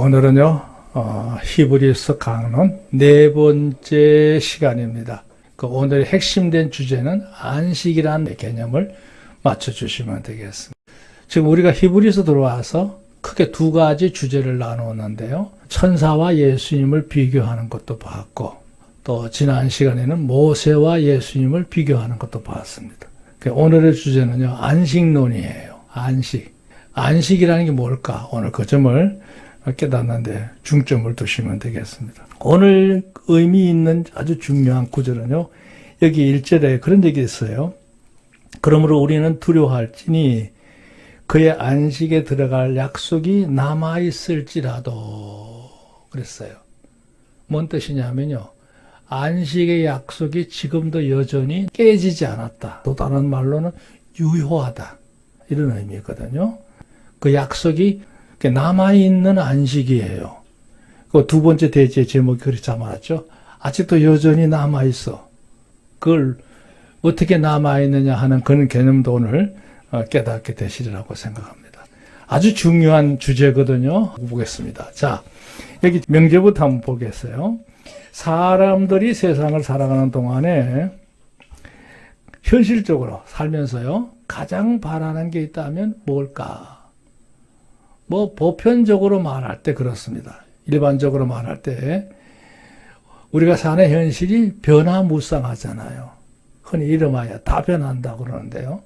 오늘은요, 히브리서 강론 네 번째 시간입니다. 오늘의 핵심된 주제는 안식이라는 개념을 맞춰주시면 되겠습니다. 지금 우리가 히브리서 들어와서 크게 두 가지 주제를 나누었는데요. 천사와 예수님을 비교하는 것도 봤고, 또 지난 시간에는 모세와 예수님을 비교하는 것도 봤습니다. 오늘의 주제는요, 안식론이에요. 안식. 안식이라는 게 뭘까? 오늘 그 점을 깨닫는데 중점을 두시면 되겠습니다. 오늘 의미 있는 아주 중요한 구절은요, 여기 1절에 그런 얘기 있어요. 그러므로 우리는 두려워할지니 그의 안식에 들어갈 약속이 남아있을지라도 그랬어요. 뭔 뜻이냐면요, 안식의 약속이 지금도 여전히 깨지지 않았다. 또 다른 말로는 유효하다. 이런 의미거든요. 그 약속이 남아있는 안식이에요. 그 두 번째 대지의 제목이 그렇게 잡아놨죠. 아직도 여전히 남아있어. 그걸 어떻게 남아있느냐 하는 그런 개념도 오늘 깨닫게 되시리라고 생각합니다. 아주 중요한 주제거든요. 보겠습니다. 자, 여기 명제부터 한번 보겠어요. 사람들이 세상을 살아가는 동안에 현실적으로 살면서요, 가장 바라는 게 있다면 뭘까? 보편적으로 말할 때 그렇습니다. 일반적으로 말할 때 우리가 사는 현실이 변화무쌍하잖아요. 흔히 이름하여 다 변한다고 그러는데요.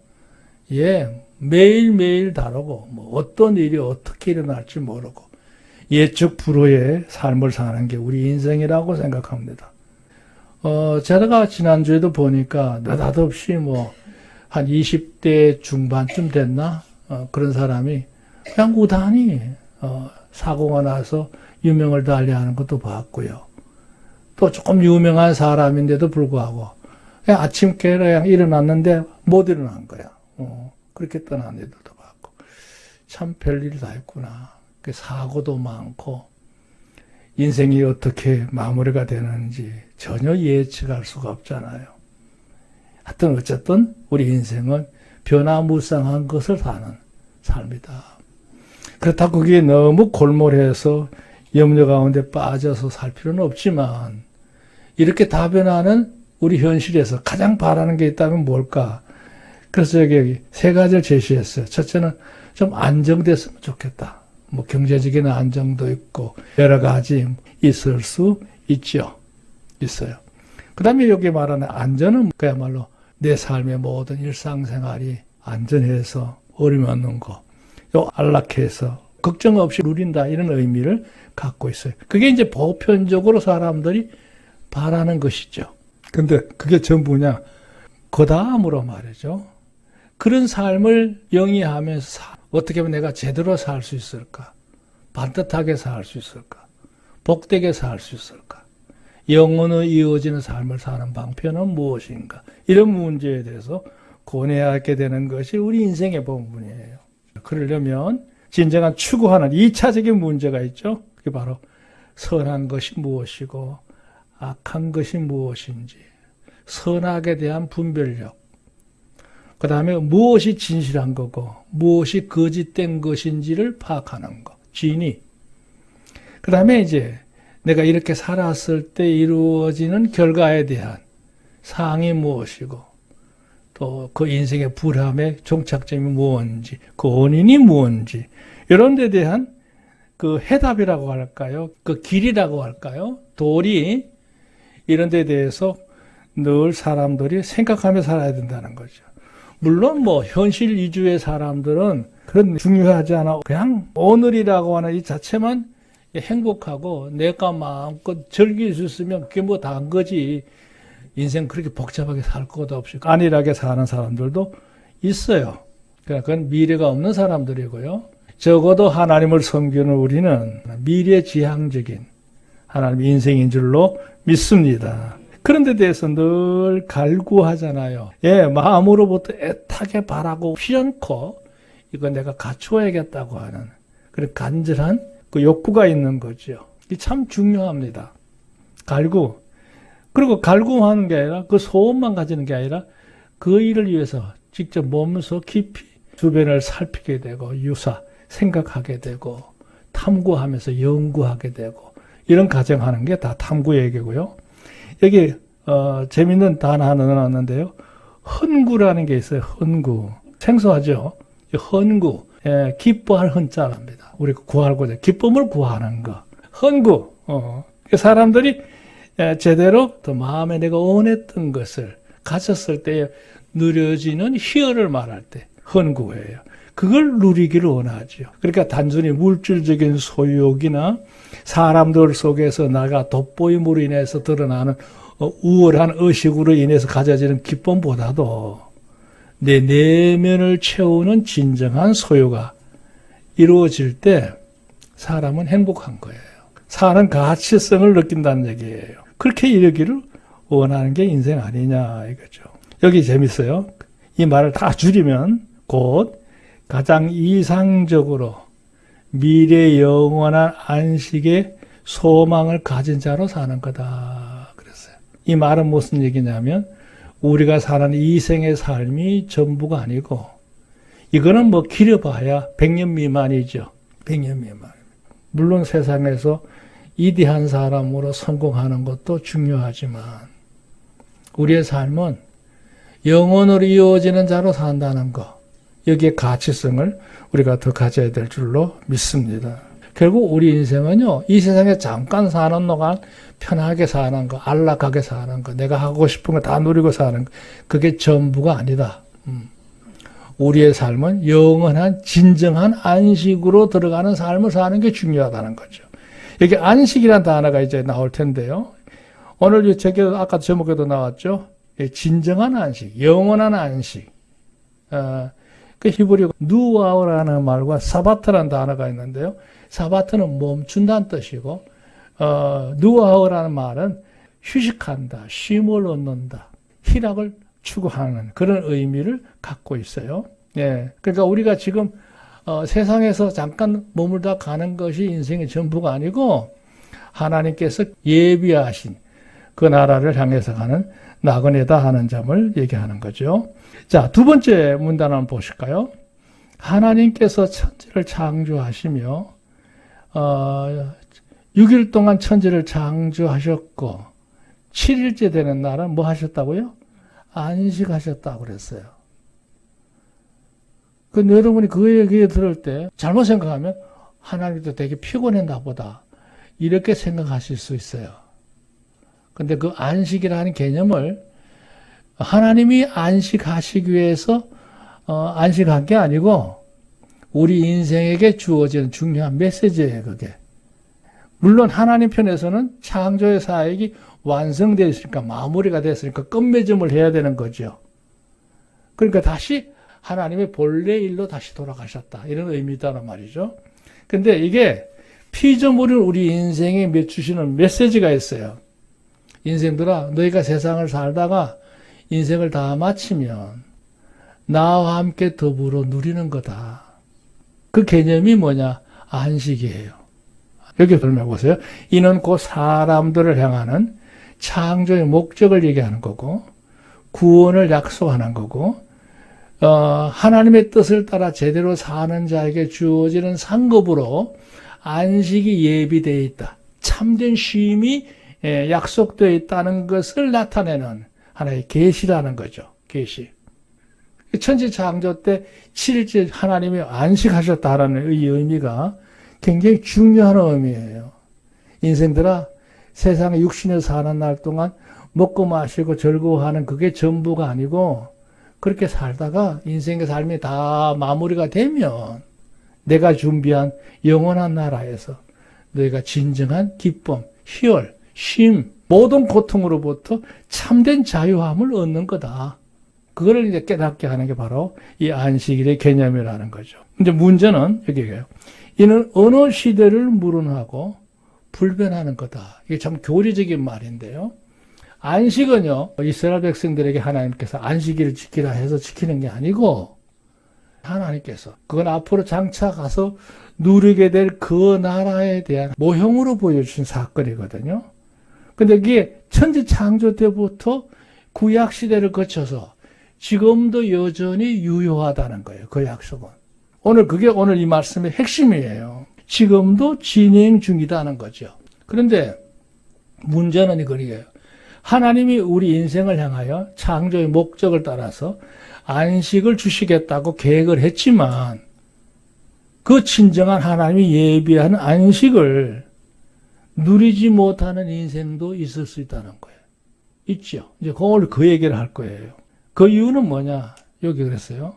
매일매일 다르고 어떤 일이 어떻게 일어날지 모르고 예측 불허의 삶을 사는 게 우리 인생이라고 생각합니다. 제가 지난주에도 보니까 느닷없이 한 20대 중반쯤 됐나? 그런 사람이 그냥 우단히 사고가 나서 유명을 달리하는 것도 봤고요. 또 조금 유명한 사람인데도 불구하고 그냥 아침께 그냥 일어났는데 못 일어난 거야. 그렇게 떠난 애들도 봤고, 참 별일 다 했구나. 사고도 많고 인생이 어떻게 마무리가 되는지 전혀 예측할 수가 없잖아요. 하여튼 어쨌든 우리 인생은 변화무쌍한 것을 사는 삶이다. 그렇다고 그게 너무 골몰해서 염려 가운데 빠져서 살 필요는 없지만, 이렇게 다 변하는 우리 현실에서 가장 바라는 게 있다면 뭘까? 그래서 여기 세 가지를 제시했어요. 첫째는 좀 안정됐으면 좋겠다. 경제적인 안정도 있고 여러 가지 있을 수 있어요. 그 다음에 여기 말하는 안전은 그야말로 내 삶의 모든 일상생활이 안전해서 어려움 없는 거, 안락해서 걱정 없이 누린다, 이런 의미를 갖고 있어요. 그게 이제 보편적으로 사람들이 바라는 것이죠. 근데 그게 전부냐? 그 다음으로 말이죠. 그런 삶을 영위하면서 어떻게 하면 내가 제대로 살 수 있을까? 반듯하게 살 수 있을까? 복되게 살 수 있을까? 영원히 이어지는 삶을 사는 방편은 무엇인가? 이런 문제에 대해서 고뇌하게 되는 것이 우리 인생의 본분이에요. 그러려면 진정한 추구하는 2차적인 문제가 있죠. 그게 바로 선한 것이 무엇이고 악한 것이 무엇인지, 선악에 대한 분별력, 그 다음에 무엇이 진실한 거고 무엇이 거짓된 것인지를 파악하는 것, 진위. 그 다음에 이제 내가 이렇게 살았을 때 이루어지는 결과에 대한 사항이 무엇이고, 또 그 인생의 불함의 종착점이 무엇인지, 그 원인이 무엇인지, 이런 데 대한 그 해답이라고 할까요? 그 길이라고 할까요? 도리, 이런 데 대해서 늘 사람들이 생각하며 살아야 된다는 거죠. 물론 현실 위주의 사람들은 그런 중요하지 않아. 그냥 오늘이라고 하는 이 자체만 행복하고 내가 마음껏 즐길 수 있으면 그게 다한 거지. 인생 그렇게 복잡하게 살 것도 없이 안일하게 사는 사람들도 있어요. 그건 미래가 없는 사람들이고요. 적어도 하나님을 섬기는 우리는 미래지향적인 하나님 인생인 줄로 믿습니다. 그런 데 대해서 늘 갈구하잖아요. 마음으로부터 애타게 바라고 피않고 이거 내가 갖추어야겠다고 하는 그런 간절한 그 욕구가 있는 거죠. 이게 참 중요합니다. 갈구. 그리고 갈구하는 게 아니라 그 소원만 가지는 게 아니라 그 일을 위해서 직접 몸소 깊이 주변을 살피게 되고 생각하게 되고 탐구하면서 연구하게 되고 이런 과정하는 게 다 탐구 얘기고요. 여기 재밌는 단어 하나 넣어놨는데요. 헌구라는 게 있어요. 헌구. 생소하죠? 헌구. 예, 기뻐할 헌자랍니다. 우리가 구하고자 기쁨을 구하는 거. 헌구. 사람들이 제대로 또 마음에 내가 원했던 것을 가졌을 때 누려지는 희열을 말할 때 헌구예요. 그걸 누리기를 원하죠. 그러니까 단순히 물질적인 소유욕이나 사람들 속에서 나가 돋보임으로 인해서 드러나는 우월한 의식으로 인해서 가져지는 기쁨보다도 내 내면을 채우는 진정한 소유가 이루어질 때 사람은 행복한 거예요. 사는 가치성을 느낀다는 얘기예요. 그렇게 이루기를 원하는 게 인생 아니냐 이거죠. 여기 재밌어요. 이 말을 다 줄이면 곧 가장 이상적으로 미래 영원한 안식의 소망을 가진 자로 사는 거다 그랬어요. 이 말은 무슨 얘기냐면 우리가 사는 이 생의 삶이 전부가 아니고 이거는 뭐 길어봐야 100년 미만이죠. 100년 미만. 물론 세상에서 이대한 사람으로 성공하는 것도 중요하지만 우리의 삶은 영원으로 이어지는 자로 산다는 것. 여기에 가치성을 우리가 더 가져야 될 줄로 믿습니다. 결국 우리 인생은요, 이 세상에 잠깐 사는 동안 편하게 사는 거, 안락하게 사는 거, 내가 하고 싶은 거 다 누리고 사는 거, 그게 전부가 아니다. 우리의 삶은 영원한 진정한 안식으로 들어가는 삶을 사는 게 중요하다는 거죠. 여기 안식이라는 단어가 이제 나올 텐데요. 오늘 이 책에 아까 제목에도 나왔죠. 진정한 안식, 영원한 안식. 그 히브리어 누아우라는 말과 사바트라는 단어가 있는데요. 사바트는 멈춘다는 뜻이고 누아우라는 말은 휴식한다, 쉼을 얻는다, 희락을 추구하는 그런 의미를 갖고 있어요. 예, 그러니까 우리가 지금 세상에서 잠깐 머물다 가는 것이 인생의 전부가 아니고 하나님께서 예비하신 그 나라를 향해서 가는 나그네다 하는 점을 얘기하는 거죠. 자, 두 번째 문단 한번 보실까요? 하나님께서 천지를 창조하시며 6일 동안 천지를 창조하셨고 7일째 되는 날은 뭐 하셨다고요? 안식하셨다고 그랬어요. 근데 여러분이 그 얘기 들을 때 잘못 생각하면 하나님도 되게 피곤했나 보다 이렇게 생각하실 수 있어요. 근데 그 안식이라는 개념을 하나님이 안식하시기 위해서 안식한 게 아니고 우리 인생에게 주어지는 중요한 메시지예요, 그게. 물론 하나님 편에서는 창조의 사역이 완성되어 있으니까 마무리가 됐으니까 끝맺음을 해야 되는 거죠. 그러니까 다시 하나님의 본래 일로 다시 돌아가셨다. 이런 의미다란 말이죠. 근데 이게 피조물인 우리 인생에 주시는 메시지가 있어요. 인생들아, 너희가 세상을 살다가 인생을 다 마치면 나와 함께 더불어 누리는 거다. 그 개념이 뭐냐? 안식이에요. 여기 설명해보세요. 이는 곧 사람들을 향하는 창조의 목적을 얘기하는 거고 구원을 약속하는 거고 하나님의 뜻을 따라 제대로 사는 자에게 주어지는 상급으로 안식이 예비되어 있다. 참된 쉼이 약속되어 있다는 것을 나타내는 하나의 계시라는 거죠. 계시. 천지 창조 때 7일째 하나님이 안식하셨다라는 이 의미가 굉장히 중요한 의미예요. 인생들아, 세상에 육신에 사는 날 동안 먹고 마시고 즐거워하는 그게 전부가 아니고 그렇게 살다가 인생의 삶이 다 마무리가 되면 내가 준비한 영원한 나라에서 너희가 진정한 기쁨, 희열, 쉼, 모든 고통으로부터 참된 자유함을 얻는 거다. 그거를 이제 깨닫게 하는 게 바로 이 안식일의 개념이라는 거죠. 이제 문제는 여기에요. 이는 어느 시대를 무른하고 불변하는 거다. 이게 참 교리적인 말인데요. 안식은요, 이스라엘 백성들에게 하나님께서 안식일을 지키라 해서 지키는 게 아니고 하나님께서 그건 앞으로 장차 가서 누리게 될 그 나라에 대한 모형으로 보여주신 사건이거든요. 근데 이게 천지 창조 때부터 구약 시대를 거쳐서 지금도 여전히 유효하다는 거예요. 그 약속은. 그게 오늘 이 말씀의 핵심이에요. 지금도 진행 중이다는 거죠. 그런데 문제는 이거예요. 하나님이 우리 인생을 향하여 창조의 목적을 따라서 안식을 주시겠다고 계획을 했지만 그 진정한 하나님이 예비한 안식을 누리지 못하는 인생도 있을 수 있다는 거예요. 있죠. 이제 오늘 그 얘기를 할 거예요. 그 이유는 뭐냐? 여기 그랬어요.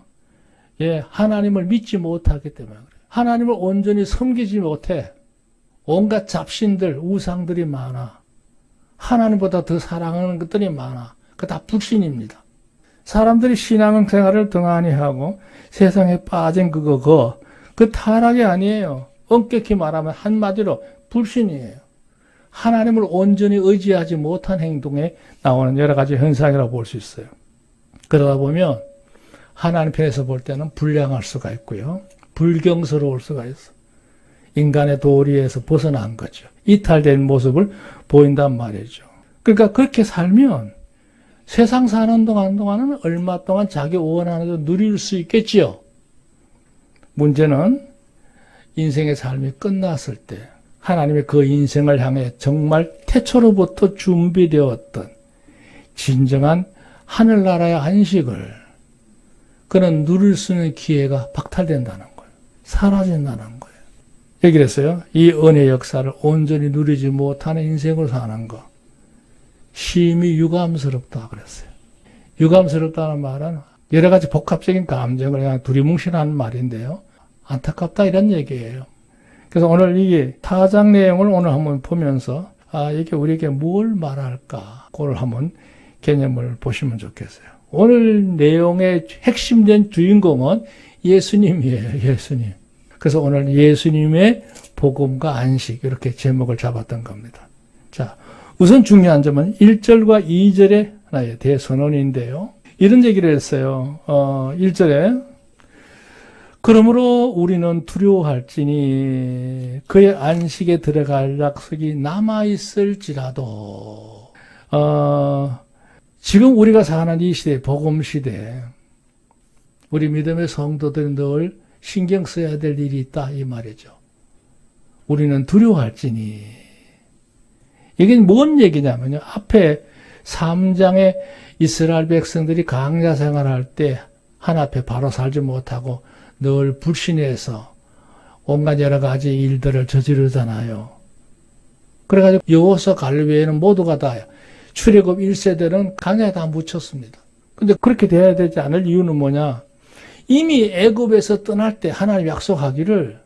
예, 하나님을 믿지 못하기 때문에 그래요. 하나님을 온전히 섬기지 못해. 온갖 잡신들, 우상들이 많아. 하나님보다 더 사랑하는 것들이 많아. 그거 다 불신입니다. 사람들이 신앙생활을 등한히 하고 세상에 빠진 그 타락이 아니에요. 엄격히 말하면 한마디로 불신이에요. 하나님을 온전히 의지하지 못한 행동에 나오는 여러 가지 현상이라고 볼 수 있어요. 그러다 보면 하나님 편에서 볼 때는 불량할 수가 있고요. 불경스러울 수가 있어. 인간의 도리에서 벗어난 거죠. 이탈된 모습을 보인단 말이죠. 그러니까 그렇게 살면 세상 사는 동안은 얼마 동안 자기 원하는 대로 누릴 수 있겠지요. 문제는 인생의 삶이 끝났을 때 하나님의 그 인생을 향해 정말 태초로부터 준비되었던 진정한 하늘나라의 안식을 그는 누릴 수 있는 기회가 박탈된다는 거예요. 사라진다는 거예요. 얘기를 했어요. 이 은혜 역사를 온전히 누리지 못하는 인생으로 사는 거. 심히 유감스럽다 그랬어요. 유감스럽다는 말은 여러 가지 복합적인 감정을 그냥 두리뭉실하는 말인데요. 안타깝다 이런 얘기예요. 그래서 오늘 이게 타장 내용을 오늘 한번 보면서 이게 우리에게 뭘 말할까 그걸 한번 개념을 보시면 좋겠어요. 오늘 내용의 핵심된 주인공은 예수님이에요. 예수님. 그래서 오늘 예수님의 복음과 안식 이렇게 제목을 잡았던 겁니다. 자, 우선 중요한 점은 1절과 2절의 하나의 대선언인데요. 이런 얘기를 했어요. 1절에 그러므로 우리는 두려워할지니 그의 안식에 들어갈 약속이 남아있을지라도 지금 우리가 사는 이 시대, 복음 시대 우리 믿음의 성도들이 늘 신경 써야 될 일이 있다 이 말이죠. 우리는 두려워할지니 이게 뭔 얘기냐면요. 앞에 3장에 이스라엘 백성들이 광야 생활할 때 하나 앞에 바로 살지 못하고 늘 불신해서 온갖 여러 가지 일들을 저지르잖아요. 그래가지고 여호수아 갈렙에는 모두가 다 출애굽 1세대는 광야에 다 묻혔습니다. 근데 그렇게 돼야 되지 않을 이유는 뭐냐? 이미 애굽에서 떠날 때 하나님 약속하기를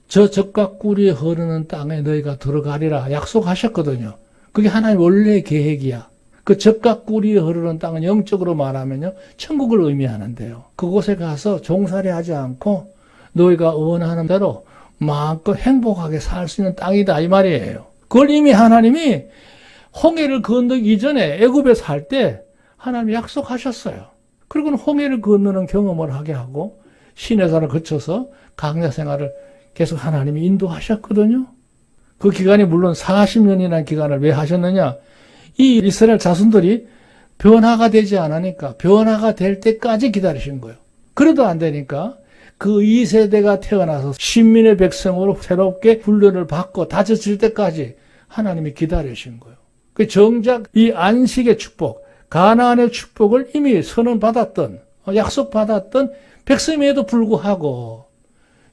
저 젖과 꿀이 흐르는 땅에 너희가 들어가리라 약속하셨거든요. 그게 하나님 원래의 계획이야. 그 젖과 꿀이 흐르는 땅은 영적으로 말하면요 천국을 의미하는데요. 그곳에 가서 종살이 하지 않고 너희가 원하는 대로 마음껏 행복하게 살 수 있는 땅이다 이 말이에요. 그걸 이미 하나님이 홍해를 건너기 전에 애굽에 살 때 하나님이 약속하셨어요. 그리고 홍해를 건너는 경험을 하게 하고 시내산을 거쳐서 광야 생활을 계속 하나님이 인도하셨거든요. 그 기간이 물론 40년이라는 기간을 왜 하셨느냐? 이 이스라엘 자손들이 변화가 되지 않으니까 변화가 될 때까지 기다리신 거예요. 그래도 안 되니까 그 2세대가 태어나서 신민의 백성으로 새롭게 훈련을 받고 다져질 때까지 하나님이 기다리신 거예요. 그 정작 이 안식의 축복, 가나안의 축복을 이미 선언받았던, 약속받았던 백성임에도 불구하고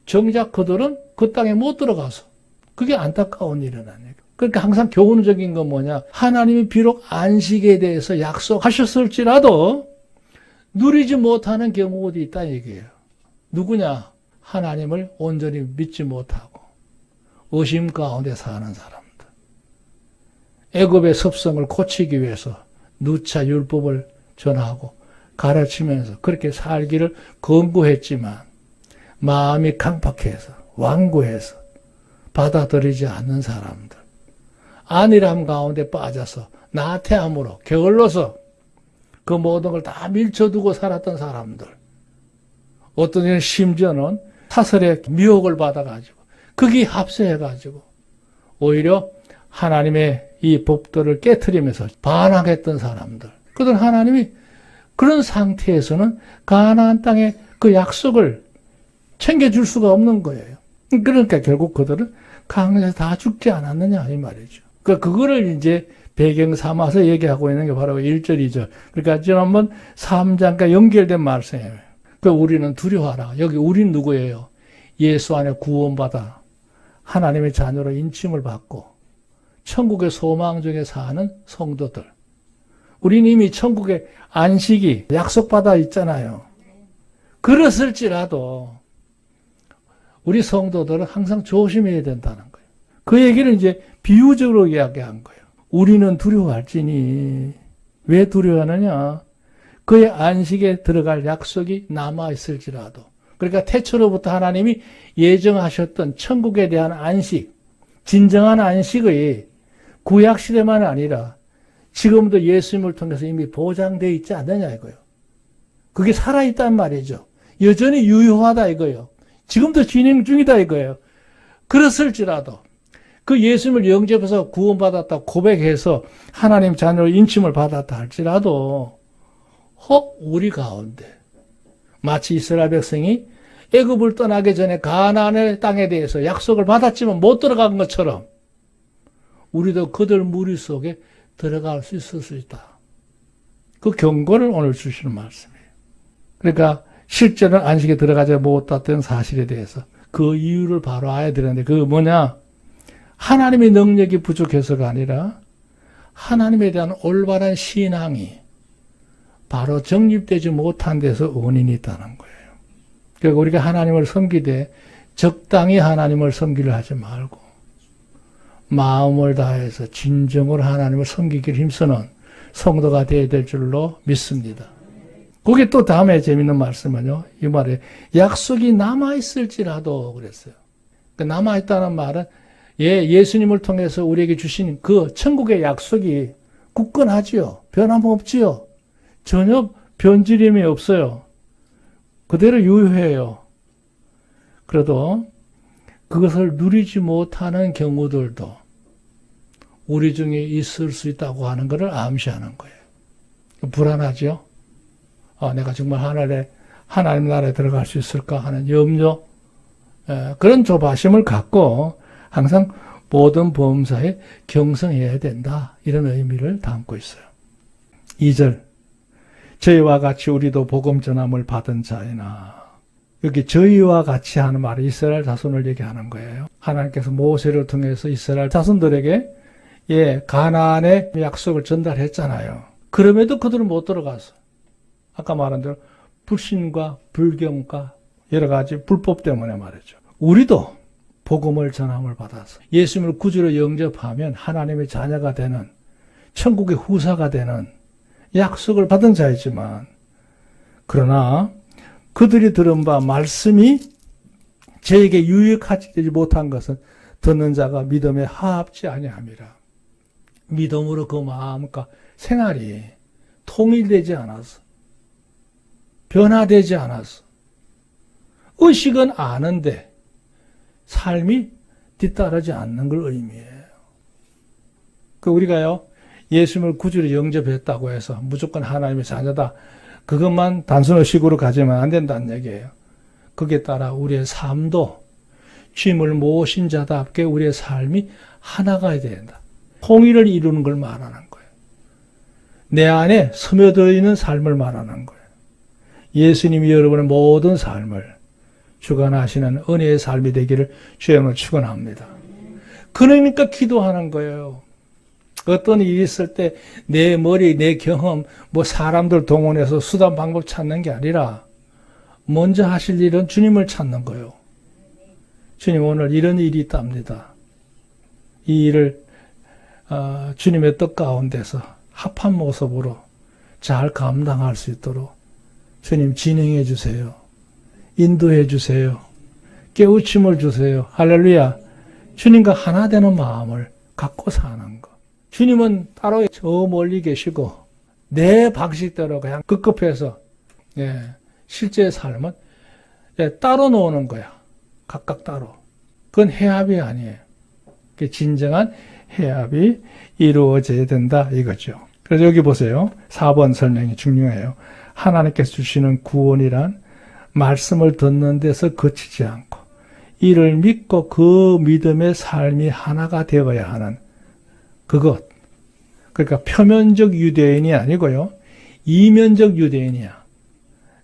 정작 그들은 그 땅에 못 들어가서 그게 안타까운 일은 아니에요. 그러니까 항상 교훈적인 건 뭐냐? 하나님이 비록 안식에 대해서 약속하셨을지라도 누리지 못하는 경우도 있다 얘기예요. 누구냐? 하나님을 온전히 믿지 못하고 의심 가운데 사는 사람들. 애굽의 습성을 고치기 위해서 누차 율법을 전하고 가르치면서 그렇게 살기를 권고했지만 마음이 강팍해서 완고해서 받아들이지 않는 사람들. 안일함 가운데 빠져서 나태함으로 게을러서 그 모든 걸 다 밀쳐두고 살았던 사람들. 어떤 이는 심지어는 사설의 미혹을 받아가지고 거기에 합세해가지고 오히려 하나님의 이 법도를 깨트리면서 반항했던 사람들. 그들 하나님이 그런 상태에서는 가나안 땅의 그 약속을 챙겨줄 수가 없는 거예요. 그러니까 결국 그들은 강에서 다 죽지 않았느냐 이 말이죠. 그거를 이제 배경 삼아서 얘기하고 있는 게 바로 1절, 2절. 그러니까 지난번 3장과 연결된 말씀이에요. 우리는 두려워하라. 여기 우리는 누구예요? 예수 안에 구원받아 하나님의 자녀로 인침을 받고 천국의 소망 중에 사는 성도들. 우리는 이미 천국의 안식이 약속받아 있잖아요. 그랬을지라도 우리 성도들은 항상 조심해야 된다는 거예요. 그 얘기를 이제 비유적으로 이야기한 거예요. 우리는 두려워할지니 왜 두려워하느냐? 그의 안식에 들어갈 약속이 남아있을지라도. 그러니까 태초로부터 하나님이 예정하셨던 천국에 대한 안식, 진정한 안식의 구약시대만 아니라 지금도 예수님을 통해서 이미 보장되어 있지 않느냐 이거예요. 그게 살아있단 말이죠. 여전히 유효하다 이거예요. 지금도 진행 중이다 이거예요. 그랬을지라도 그 예수님을 영접해서 구원받았다 고백해서 하나님 자녀로 인침을 받았다 할지라도 혹 우리 가운데 마치 이스라엘 백성이 애굽을 떠나기 전에 가나안의 땅에 대해서 약속을 받았지만 못 들어간 것처럼 우리도 그들 무리 속에 들어갈 수 있을 수 있다. 그 경고를 오늘 주시는 말씀이에요. 그러니까 실제로는 안식에 들어가지 못했던 사실에 대해서 그 이유를 바로 알아야 되는데 그게 뭐냐? 하나님의 능력이 부족해서가 아니라 하나님에 대한 올바른 신앙이 바로 정립되지 못한 데서 원인이 있다는 거예요. 그러니까 우리가 하나님을 섬기되 적당히 하나님을 섬기려 하지 말고 마음을 다해서 진정으로 하나님을 섬기기를 힘쓰는 성도가 되어야 될 줄로 믿습니다. 거기 또 다음에 재밌는 말씀은요. 이 말에 약속이 남아있을지라도 그랬어요. 남아있다는 말은 예수님을 통해서 우리에게 주신 그 천국의 약속이 굳건하지요. 변함없지요. 전혀 변질임이 없어요. 그대로 유효해요. 그래도 그것을 누리지 못하는 경우들도 우리 중에 있을 수 있다고 하는 것을 암시하는 거예요. 불안하죠? 내가 정말 하나님 나라에 들어갈 수 있을까 하는 염려, 그런 조바심을 갖고 항상 모든 범사에 경성해야 된다. 이런 의미를 담고 있어요. 2절. 저희와 같이 우리도 복음 전함을 받은 자이나. 여기 저희와 같이 하는 말이 이스라엘 자손을 얘기하는 거예요. 하나님께서 모세를 통해서 이스라엘 자손들에게 가나안의 약속을 전달했잖아요. 그럼에도 그들은 못 들어가서 아까 말한 대로 불신과 불경과 여러 가지 불법 때문에 말이죠. 우리도 복음을 전함을 받아서 예수님을 구주로 영접하면 하나님의 자녀가 되는 천국의 후사가 되는 약속을 받은 자이지만 그러나 그들이 들은 바 말씀이 저에게 유익하지 못한 것은 듣는 자가 믿음에 하합지 아니함이라. 믿음으로 그 마음과 생활이 통일되지 않아서 변화되지 않아서 의식은 아는데 삶이 뒤따르지 않는 걸 의미해요. 우리가요 예수님을 구주로 영접했다고 해서 무조건 하나님의 자녀다. 그것만 단순 의식으로 가지면 안 된다는 얘기예요. 거기에 따라 우리의 삶도 주님을 모신 자답게 우리의 삶이 하나가 된다. 통일을 이루는 걸 말하는 거예요. 내 안에 스며들어 있는 삶을 말하는 거예요. 예수님이 여러분의 모든 삶을 주관하시는 은혜의 삶이 되기를 주님을 축원합니다. 그러니까 기도하는 거예요. 어떤 일이 있을 때 내 머리, 내 경험, 사람들 동원해서 수단 방법 찾는 게 아니라 먼저 하실 일은 주님을 찾는 거예요. 주님 오늘 이런 일이 있답니다. 이 일을 주님의 뜻 가운데서 합한 모습으로 잘 감당할 수 있도록 주님 진행해 주세요. 인도해 주세요. 깨우침을 주세요. 할렐루야. 주님과 하나 되는 마음을 갖고 사는 것. 주님은 따로 저 멀리 계시고 내 방식대로 그냥 급급해서 실제 삶은 따로 노는 거야. 각각 따로. 그건 해합이 아니에요. 진정한 해합이 이루어져야 된다 이거죠. 그래서 여기 보세요. 4번 설명이 중요해요. 하나님께서 주시는 구원이란 말씀을 듣는 데서 그치지 않고 이를 믿고 그 믿음의 삶이 하나가 되어야 하는 그것. 그러니까 표면적 유대인이 아니고요. 이면적 유대인이야.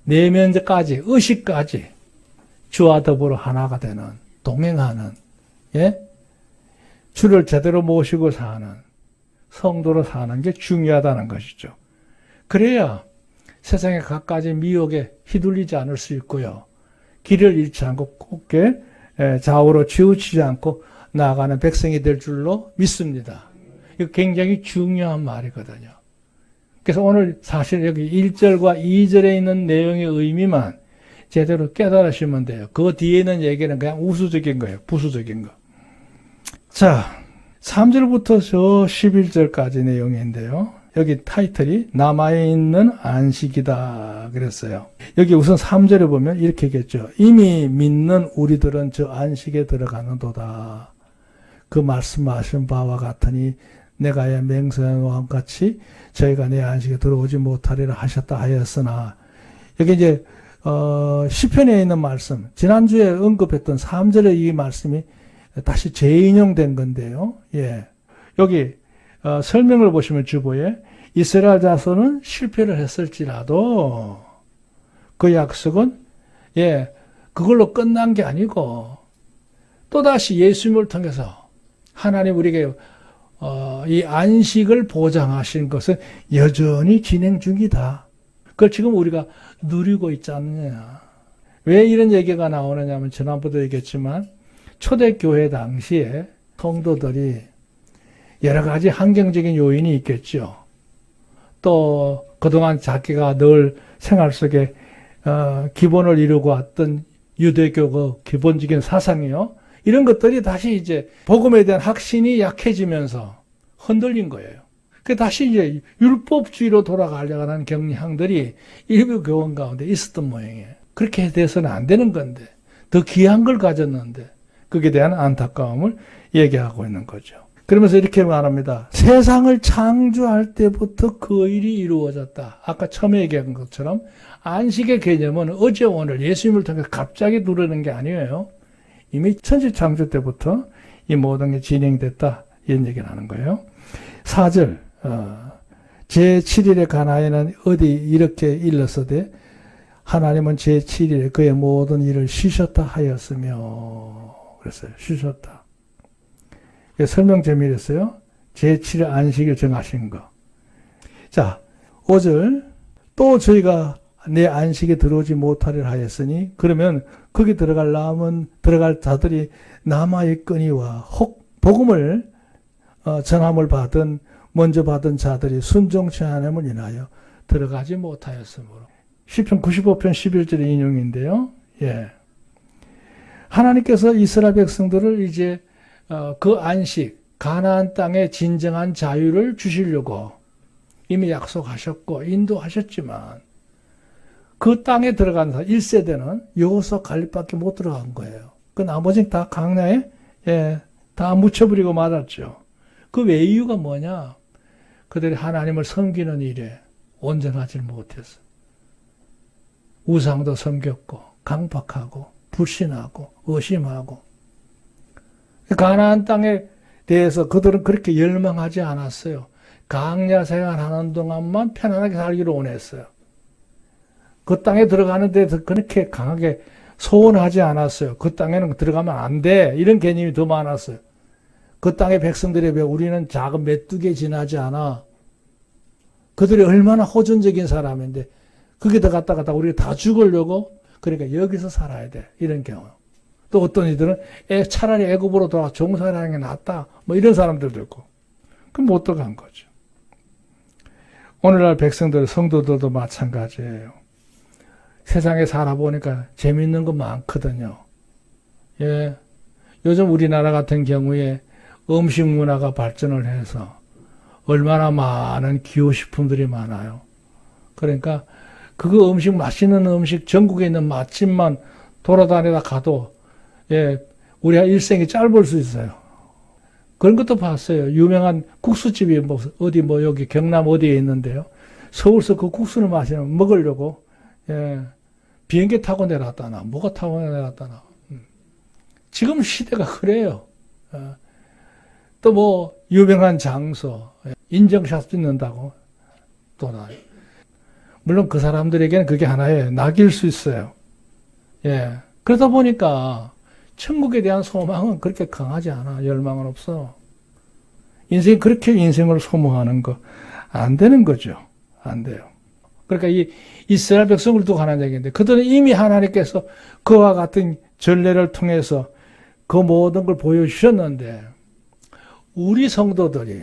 내면적까지, 의식까지 주와 더불어 하나가 되는, 동행하는, 예? 주를 제대로 모시고 사는, 성도로 사는 게 중요하다는 것이죠. 그래야 세상의 갖가지 미혹에 휘둘리지 않을 수 있고요. 길을 잃지 않고 곱게 좌우로 치우치지 않고 나아가는 백성이 될 줄로 믿습니다. 이거 굉장히 중요한 말이거든요. 그래서 오늘 사실 여기 1절과 2절에 있는 내용의 의미만 제대로 깨달으시면 돼요. 그 뒤에 있는 얘기는 그냥 우수적인 거예요. 부수적인 거. 자, 3절부터 저 11절까지 내용인데요. 여기 타이틀이 남아있는 안식이다 그랬어요. 여기 우선 3절에 보면 이렇게 얘기했죠. 이미 믿는 우리들은 저 안식에 들어가는도다. 그 말씀하신 바와 같으니 내가 맹세한 것 같이 저희가 내 안식에 들어오지 못하리라 하셨다 하였으나, 여기 이제 시편에 있는 말씀, 지난주에 언급했던 3절의 이 말씀이 다시 재인용된 건데요. 예. 여기 설명을 보시면 주보에 이스라엘 자손은 실패를 했을지라도 그 약속은 그걸로 끝난 게 아니고 또다시 예수님을 통해서 하나님 우리에게 이 안식을 보장하신 것은 여전히 진행 중이다. 그걸 지금 우리가 누리고 있지 않느냐. 왜 이런 얘기가 나오느냐 하면 지난번에도 얘기했지만 초대교회 당시에 성도들이 여러 가지 환경적인 요인이 있겠죠. 또 그동안 자기가 늘 생활 속에 기본을 이루고 왔던 유대교 기본적인 사상이요. 이런 것들이 다시 이제 복음에 대한 확신이 약해지면서 흔들린 거예요. 그 다시 이제 율법주의로 돌아가려고 하는 경향들이 일부 교원 가운데 있었던 모양이에요. 그렇게 돼서는 안 되는 건데, 더 귀한 걸 가졌는데, 그에 대한 안타까움을 얘기하고 있는 거죠. 그러면서 이렇게 말합니다. 세상을 창조할 때부터 그 일이 이루어졌다. 아까 처음에 얘기한 것처럼 안식의 개념은 어제 오늘 예수님을 통해 갑자기 누르는 게 아니에요. 이미 천지 창조 때부터 이 모든 게 진행됐다. 이런 얘기를 하는 거예요. 4절 제7일에 가나에는 어디 이렇게 일렀으되 하나님은 제7일에 그의 모든 일을 쉬셨다 하였으며 그랬어요. 쉬셨다. 설명 재미있어요. 제7일 안식일 정하신 거. 자, 5절 또 저희가 내 안식에 들어오지 못하리라 하였으니, 그러면 거기 들어갈 자들이 남아있거니와 혹 복음을 전함을 받은 먼저 받은 자들이 순종치 않음을 인하여 들어가지 못하였으므로. 시편 95편 11절의 인용인데요. 예. 하나님께서 이스라엘 백성들을 이제 그 안식, 가나안 땅의 진정한 자유를 주시려고 이미 약속하셨고 인도하셨지만 그 땅에 들어간 1세대는 여호수아 갈렙밖에 못 들어간 거예요. 그 나머지는 다 강야에 다 묻혀버리고 말았죠. 그 왜 이유가 뭐냐? 그들이 하나님을 섬기는 일에 온전하지 못했어. 우상도 섬겼고 강박하고 불신하고 의심하고. 가나안 땅에 대해서 그들은 그렇게 열망하지 않았어요. 강야 생활하는 동안만 편안하게 살기를 원했어요. 그 땅에 들어가는 데서 그렇게 강하게 소원하지 않았어요. 그 땅에는 들어가면 안 돼. 이런 개념이 더 많았어요. 그 땅의 백성들에 비해 우리는 작은 메뚜기에 지나지 않아. 그들이 얼마나 호전적인 사람인데 거기 더 갔다가 우리가 다 죽으려고, 그러니까 여기서 살아야 돼. 이런 경우. 또 어떤 이들은 차라리 애굽으로 돌아가 종살이하는 게 낫다. 뭐 이런 사람들도 있고. 그럼 못 들어간 거죠. 오늘날 백성들, 성도들도 마찬가지예요. 세상에 살아보니까 재밌는 거 많거든요. 예. 요즘 우리나라 같은 경우에 음식 문화가 발전을 해서 얼마나 많은 기호식품들이 많아요. 그러니까 그거 음식, 맛있는 음식, 전국에 있는 맛집만 돌아다니다 가도 우리 일생이 짧을 수 있어요. 그런 것도 봤어요. 유명한 국수집이 여기 경남 어디에 있는데요. 서울서 그 국수를 먹으려고 비행기 타고 내려갔다나 뭐가 타고 내려갔다나 지금 시대가 그래요. 또 뭐 유명한 장소, 인증샷 찍는다고 돌아요. 물론 그 사람들에게는 그게 하나의 낙일 수 있어요. 예. 그러다 보니까 천국에 대한 소망은 그렇게 강하지 않아. 열망은 없어. 인생이 그렇게 인생을 소망하는 거 안 되는 거죠. 안 돼요. 그러니까 이 이스라엘 백성을 두고 하는 얘기인데 그들은 이미 하나님께서 그와 같은 전례를 통해서 그 모든 걸 보여주셨는데 우리 성도들이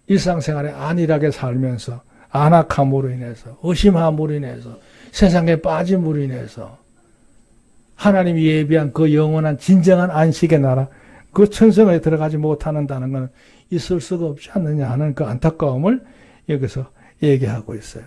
일상생활에 안일하게 살면서 안악함으로 인해서 의심함으로 인해서 세상에 빠짐으로 인해서 하나님이 예비한 그 영원한 진정한 안식의 나라 그 천성에 들어가지 못하는다는 것은 있을 수가 없지 않느냐 하는 그 안타까움을 여기서 얘기하고 있어요.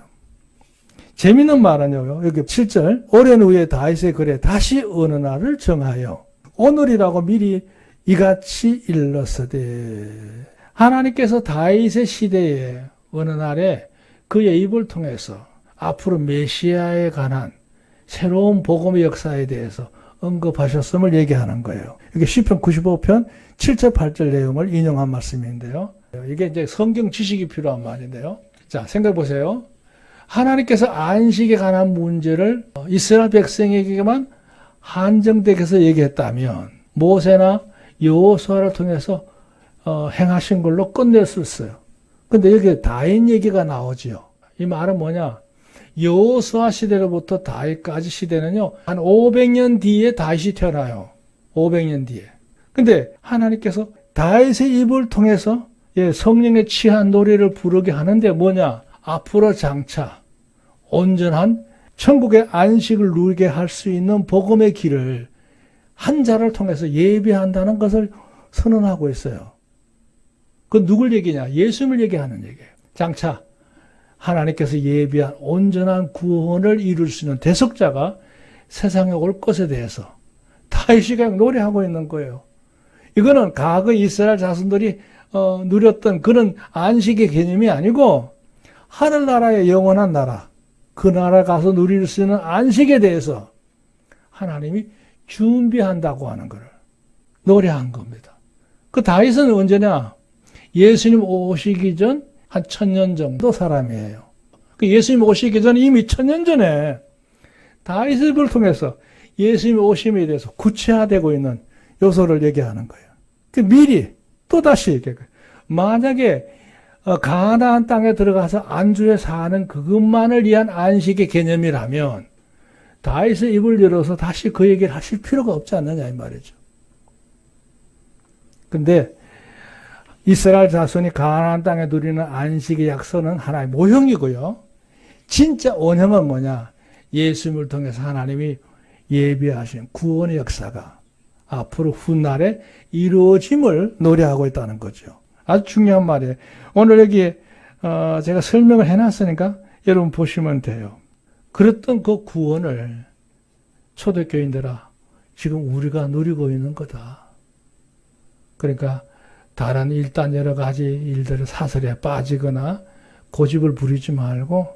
재미있는 말은요. 여기 7절 오랜 후에 다윗의 글에 다시 어느 날을 정하여 오늘이라고 미리 이같이 일렀으되 하나님께서 다윗의 시대에 어느 날에 그의 입을 통해서 앞으로 메시아에 관한 새로운 복음의 역사에 대해서 언급하셨음을 얘기하는 거예요. 이게 시편 95편 7절 8절 내용을 인용한 말씀인데요. 이게 이제 성경 지식이 필요한 말인데요. 자, 생각해 보세요. 하나님께서 안식에 관한 문제를 이스라엘 백성에게만 한정되게 해서 얘기했다면 모세나 여호수아를 통해서 행하신 걸로 끝낼 수 있어요. 근데 여기 다윗 얘기가 나오지요. 이 말은 뭐냐? 여호수아 시대로부터 다윗까지 시대는요. 한 500년 뒤에 다윗이 태어나요. 500년 뒤에. 근데 하나님께서 다윗의 입을 통해서 성령에 취한 노래를 부르게 하는데 뭐냐? 앞으로 장차 온전한 천국의 안식을 누리게 할 수 있는 복음의 길을 한 자를 통해서 예비한다는 것을 선언하고 있어요. 그 누굴 얘기냐? 예수님을 얘기하는 얘기예요. 장차 하나님께서 예비한 온전한 구원을 이룰 수 있는 대속자가 세상에 올 것에 대해서 다윗이 그냥 노래하고 있는 거예요. 이거는 과거 이스라엘 자손들이 누렸던 그런 안식의 개념이 아니고 하늘나라의 영원한 나라, 그 나라 가서 누릴 수 있는 안식에 대해서 하나님이 준비한다고 하는 것을 노래한 겁니다. 그 다윗은 언제냐? 예수님 오시기 전 한 1000년 정도 사람이에요. 그 예수님 오시기 전에 이미 1000년 전에 다윗을 통해서 예수님 오심에 대해서 구체화되고 있는 요소를 얘기하는 거예요. 그 미리 또다시 얘기해요. 만약에 가나안 땅에 들어가서 안주에 사는 그것만을 위한 안식의 개념이라면 다윗의 입을 열어서 다시 그 얘기를 하실 필요가 없지 않느냐 이 말이죠. 근데 이스라엘 자손이 가나안 땅에 누리는 안식의 약속은 하나의 모형이고요. 진짜 원형은 뭐냐? 예수님을 통해서 하나님이 예비하신 구원의 역사가 앞으로 훗날에 이루어짐을 노래하고 있다는 거죠. 아주 중요한 말이에요. 오늘 여기에 제가 설명을 해놨으니까 여러분 보시면 돼요. 그랬던 그 구원을 초대교인들아 지금 우리가 누리고 있는 거다. 그러니까 다른 일단 여러 가지 일들을 사설에 빠지거나 고집을 부리지 말고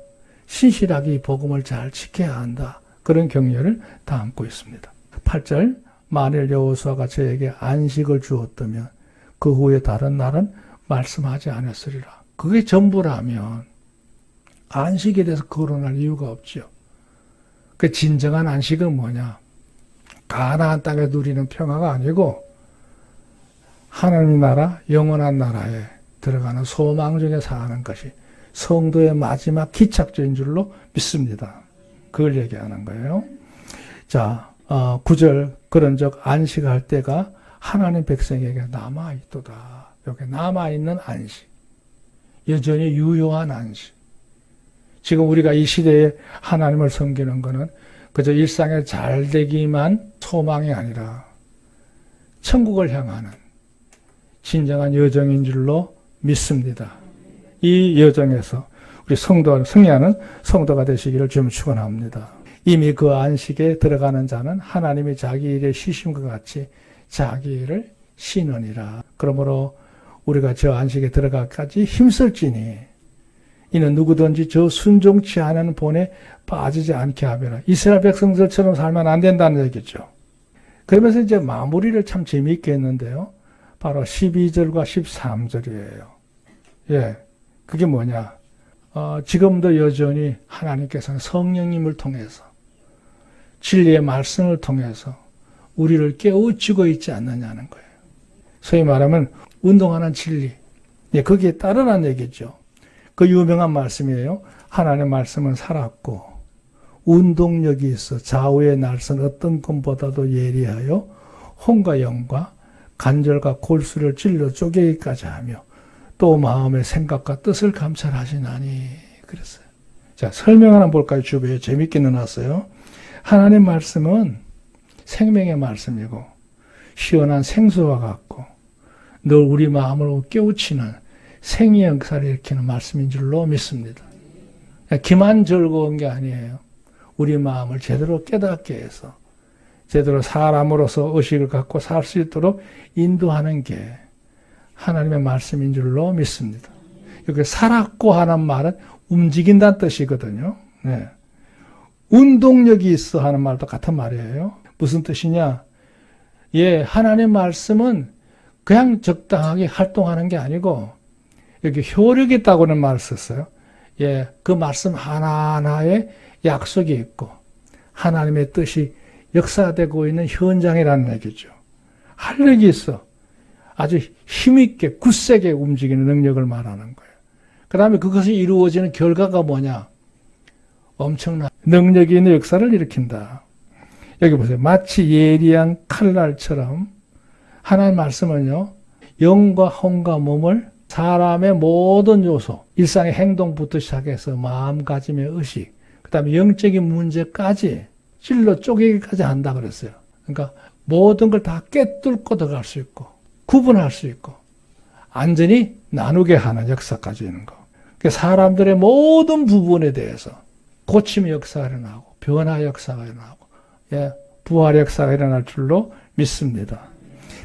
신실하게 이 복음을 잘 지켜야 한다. 그런 격려를 담고 있습니다. 8절 만일 여호수아가 저에게 안식을 주었다면 그 후에 다른 날은 말씀하지 않았으리라. 그게 전부라면 안식에 대해서 거론할 이유가 없죠. 그 진정한 안식은 뭐냐? 가나안 땅에 누리는 평화가 아니고 하나님 나라, 영원한 나라에 들어가는 소망 중에 사는 것이 성도의 마지막 기착적인 줄로 믿습니다. 그걸 얘기하는 거예요. 자, 9절 그런즉 안식할 때가 하나님 백성에게 남아있도다. 여기 남아있는 안식. 여전히 유효한 안식. 지금 우리가 이 시대에 하나님을 섬기는 것은 그저 일상에 잘되기만 소망이 아니라 천국을 향하는 진정한 여정인 줄로 믿습니다. 이 여정에서 우리 승리하는 성도가 되시기를 좀 축원합니다. 이미 그 안식에 들어가는 자는 하나님이 자기 일에 쉬심과 같이 자기 일을 쉬느니라. 그러므로 우리가 저 안식에 들어가기까지 힘쓸지니 이는 누구든지 저 순종치 않은 본에 빠지지 않게 하면 이스라엘 백성들처럼 살면 안 된다는 얘기죠. 그러면서 이제 마무리를 참 재미있게 했는데요. 바로 12절과 13절이에요. 예. 그게 뭐냐. 지금도 여전히 하나님께서는 성령님을 통해서 진리의 말씀을 통해서 우리를 깨우치고 있지 않느냐는 거예요. 소위 말하면 운동하는 진리. 예, 거기에 따르란 얘기죠. 그 유명한 말씀이에요. 하나님의 말씀은 살았고 운동력이 있어 좌우의 날선 어떤 것보다도 예리하여 혼과 영과 관절과 골수를 찔러 쪼개기까지 하며 또 마음의 생각과 뜻을 감찰하시나니 그랬어요. 자, 설명 하나 볼까요? 주부에 재밌게 넣어놨어요. 하나님 말씀은 생명의 말씀이고 시원한 생수와 같고 늘 우리 마음을 깨우치는 생의 역사를 일으키는 말씀인 줄로 믿습니다. 기만 즐거운 게 아니에요. 우리 마음을 제대로 깨닫게 해서 제대로 사람으로서 의식을 갖고 살 수 있도록 인도하는 게 하나님의 말씀인 줄로 믿습니다. 여기 살았고 하는 말은 움직인다는 뜻이거든요. 네. 운동력이 있어 하는 말도 같은 말이에요. 무슨 뜻이냐? 예, 하나님의 말씀은 그냥 적당하게 활동하는 게 아니고 여기 효력이 있다고는 말을 썼어요. 예, 그 말씀 하나하나에 약속이 있고 하나님의 뜻이 역사되고 있는 현장이라는 얘기죠. 활력이 있어. 아주 힘있게 굳세게 움직이는 능력을 말하는 거예요. 그 다음에 그것이 이루어지는 결과가 뭐냐? 엄청난 능력이 있는 역사를 일으킨다. 여기 보세요. 마치 예리한 칼날처럼 하나님 말씀은요. 영과 혼과 몸을 사람의 모든 요소, 일상의 행동부터 시작해서 마음가짐의 의식, 그 다음에 영적인 문제까지 찔러 쪼개기까지 한다 그랬어요. 그러니까 모든 걸 다 깨뚫고 들어갈 수 있고 구분할 수 있고 완전히 나누게 하는 역사까지 있는 거. 그러니까 사람들의 모든 부분에 대해서 고침의 역사가 일어나고 변화 역사가 일어나고 예, 부활 역사가 일어날 줄로 믿습니다.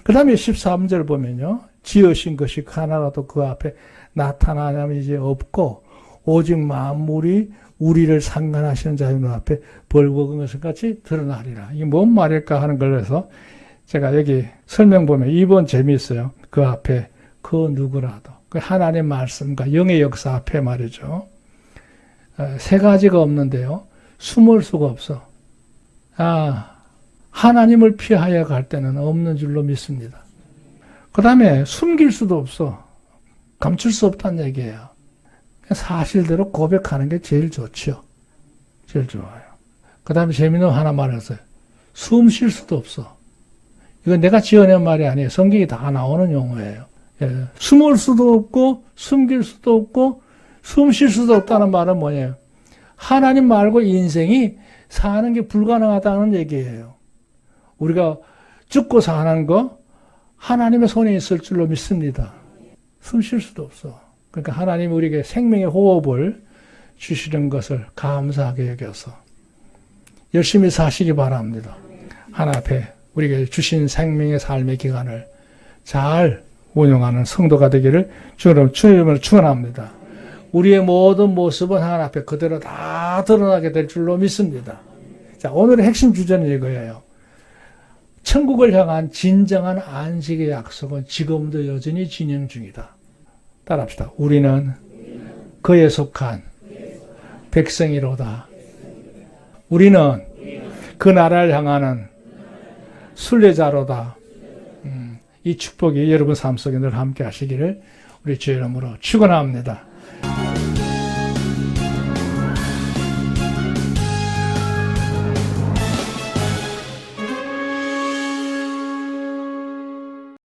그 다음에 13절 보면요. 지으신 것이 하나라도 그 앞에 나타나냐면 이제 없고 오직 만물이 우리를 상관하시는 자의 앞에 벌거벗은 것을 같이 드러나리라. 이게 뭔 말일까 하는 걸 해서 제가 여기 설명 보면 2번 재미있어요. 그 앞에 그 누구라도. 그 하나님의 말씀과 영의 역사 앞에 말이죠. 세 가지가 없는데요. 숨을 수가 없어. 하나님을 피하여 갈 때는 없는 줄로 믿습니다. 그 다음에 숨길 수도 없어. 감출 수 없다는 얘기예요. 사실대로 고백하는 게 제일 좋죠. 제일 좋아요. 그 다음에 재미있는 거 하나 말했어요. 숨 쉴 수도 없어. 이건 내가 지어낸 말이 아니에요. 성경이 다 나오는 용어예요. 예. 숨을 수도 없고 숨길 수도 없고 숨 쉴 수도 없다는 말은 뭐예요? 하나님 말고 인생이 사는 게 불가능하다는 얘기예요. 우리가 죽고 사는 거 하나님의 손에 있을 줄로 믿습니다. 숨 쉴 수도 없어. 그러니까 하나님이 우리에게 생명의 호흡을 주시는 것을 감사하게 여겨서 열심히 사시기 바랍니다. 하나님 앞에 우리에게 주신 생명의 삶의 기간을 잘 운영하는 성도가 되기를 주님을 축원합니다. 우리의 모든 모습은 하나님 앞에 그대로 다 드러나게 될 줄로 믿습니다. 자, 오늘의 핵심 주제는 이거예요. 천국을 향한 진정한 안식의 약속은 지금도 여전히 진행 중이다. 따라합시다. 우리는 그에 속한 백성이로다. 우리는 그 나라를 향하는 순례자로다. 이 축복이 여러분 삶 속에 늘 함께 하시기를 우리 주의 이름으로 축원합니다.